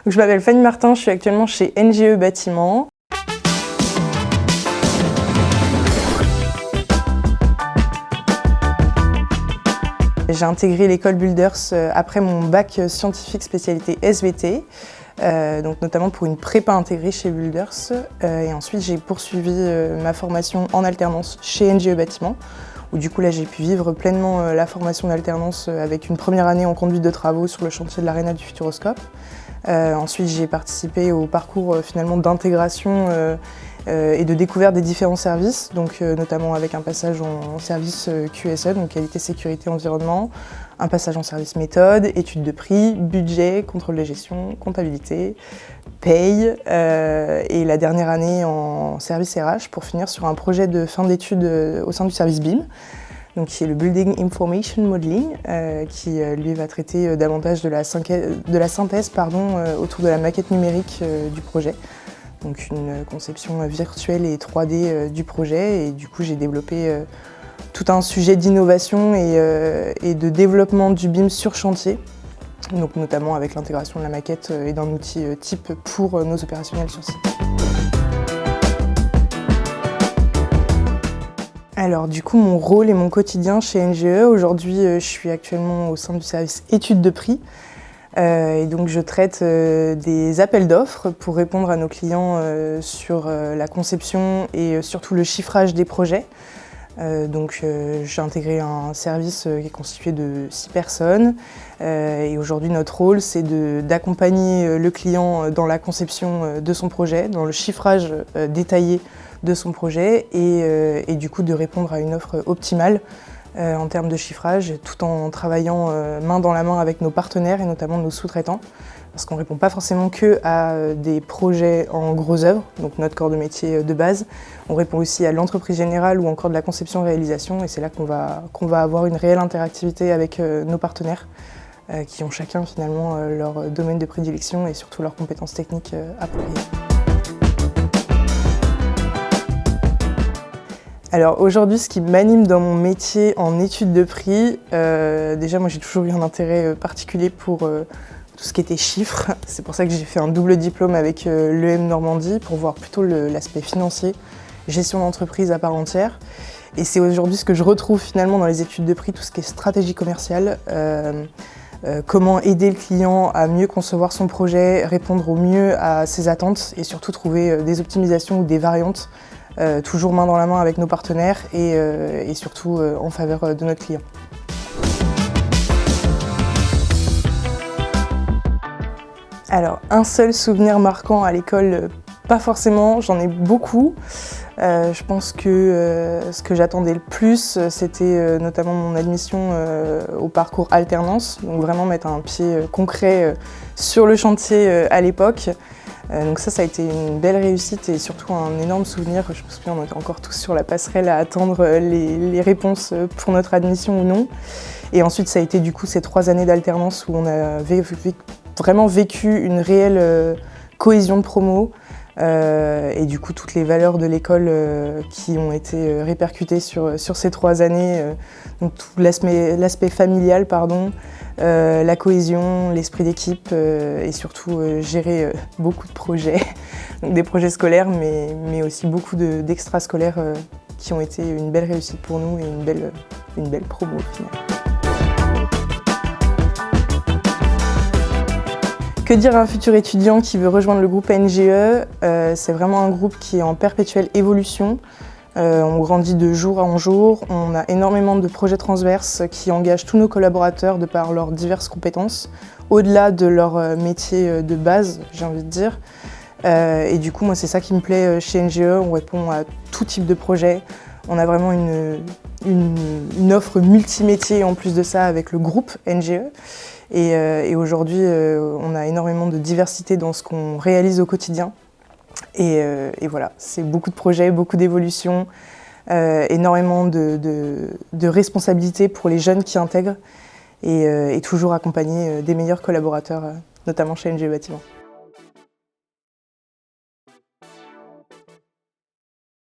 Donc, je m'appelle Fanny Martin, je suis actuellement chez NGE Bâtiment. J'ai intégré l'école Builders après mon bac scientifique spécialité SVT, donc notamment pour une prépa intégrée chez Builders. Et ensuite j'ai poursuivi ma formation en alternance chez NGE Bâtiment, où du coup là j'ai pu vivre pleinement la formation d'alternance avec une première année en conduite de travaux sur le chantier de l'Arena du Futuroscope. Ensuite j'ai participé au parcours finalement d'intégration et de découverte des différents services, donc notamment avec un passage en service QSE, donc qualité, sécurité, environnement, un passage en service méthode, études de prix, budget, contrôle de gestion, comptabilité, paye, et la dernière année en service RH pour finir sur un projet de fin d'études au sein du service BIM, donc qui est le Building Information Modeling, qui lui va traiter davantage de la synthèse autour de la maquette numérique du projet. Donc une conception virtuelle et 3D du projet, et du coup j'ai développé tout un sujet d'innovation et de développement du BIM sur chantier, donc notamment avec l'intégration de la maquette et d'un outil type pour nos opérationnels sur site. Alors du coup mon rôle et mon quotidien chez NGE, aujourd'hui je suis actuellement au sein du service études de prix. Et donc je traite des appels d'offres pour répondre à nos clients sur la conception et surtout le chiffrage des projets. Donc j'ai intégré un service qui est constitué de 6 personnes et aujourd'hui notre rôle c'est d'accompagner le client dans la conception de son projet, dans le chiffrage détaillé de son projet et du coup de répondre à une offre optimale en termes de chiffrage, tout en travaillant main dans la main avec nos partenaires et notamment nos sous-traitants, parce qu'on ne répond pas forcément que à des projets en gros œuvres, donc notre corps de métier de base. On répond aussi à l'entreprise générale ou encore de la conception-réalisation, et c'est là qu'on va avoir une réelle interactivité avec nos partenaires, qui ont chacun finalement leur domaine de prédilection et surtout leurs compétences techniques appropriées. Alors aujourd'hui, ce qui m'anime dans mon métier en études de prix, déjà moi j'ai toujours eu un intérêt particulier pour tout ce qui était chiffres. C'est pour ça que j'ai fait un double diplôme avec l'EM Normandie pour voir plutôt l'aspect financier, gestion d'entreprise à part entière. Et c'est aujourd'hui ce que je retrouve finalement dans les études de prix, tout ce qui est stratégie commerciale, comment aider le client à mieux concevoir son projet, répondre au mieux à ses attentes et surtout trouver des optimisations ou des variantes toujours main dans la main avec nos partenaires et surtout en faveur de notre client. Alors, un seul souvenir marquant à l'école, pas forcément, j'en ai beaucoup. Je pense que ce que j'attendais le plus, c'était notamment mon admission au parcours alternance, donc vraiment mettre un pied concret sur le chantier à l'époque. Donc ça a été une belle réussite et surtout un énorme souvenir. Je me souviens, on était encore tous sur la passerelle à attendre les réponses pour notre admission ou non. Et ensuite, ça a été du coup ces 3 années d'alternance où on a vraiment vécu une réelle cohésion de promo et du coup toutes les valeurs de l'école qui ont été répercutées sur ces 3 années. Donc tout l'aspect familial, la cohésion, l'esprit d'équipe et surtout gérer beaucoup de projets, donc des projets scolaires mais aussi beaucoup d'extrascolaires qui ont été une belle réussite pour nous et une belle promo au final. Que dire à un futur étudiant qui veut rejoindre le groupe NGE? C'est vraiment un groupe qui est en perpétuelle évolution. On grandit de jour en jour, on a énormément de projets transverses qui engagent tous nos collaborateurs de par leurs diverses compétences, au-delà de leur métier de base, j'ai envie de dire. Et du coup, moi, c'est ça qui me plaît chez NGE, on répond à tout type de projet. On a vraiment une offre multimétier en plus de ça avec le groupe NGE. Et aujourd'hui, on a énormément de diversité dans ce qu'on réalise au quotidien. Et voilà, c'est beaucoup de projets, beaucoup d'évolutions, énormément de responsabilités pour les jeunes qui intègrent et toujours accompagner des meilleurs collaborateurs, notamment chez NGE Bâtiment.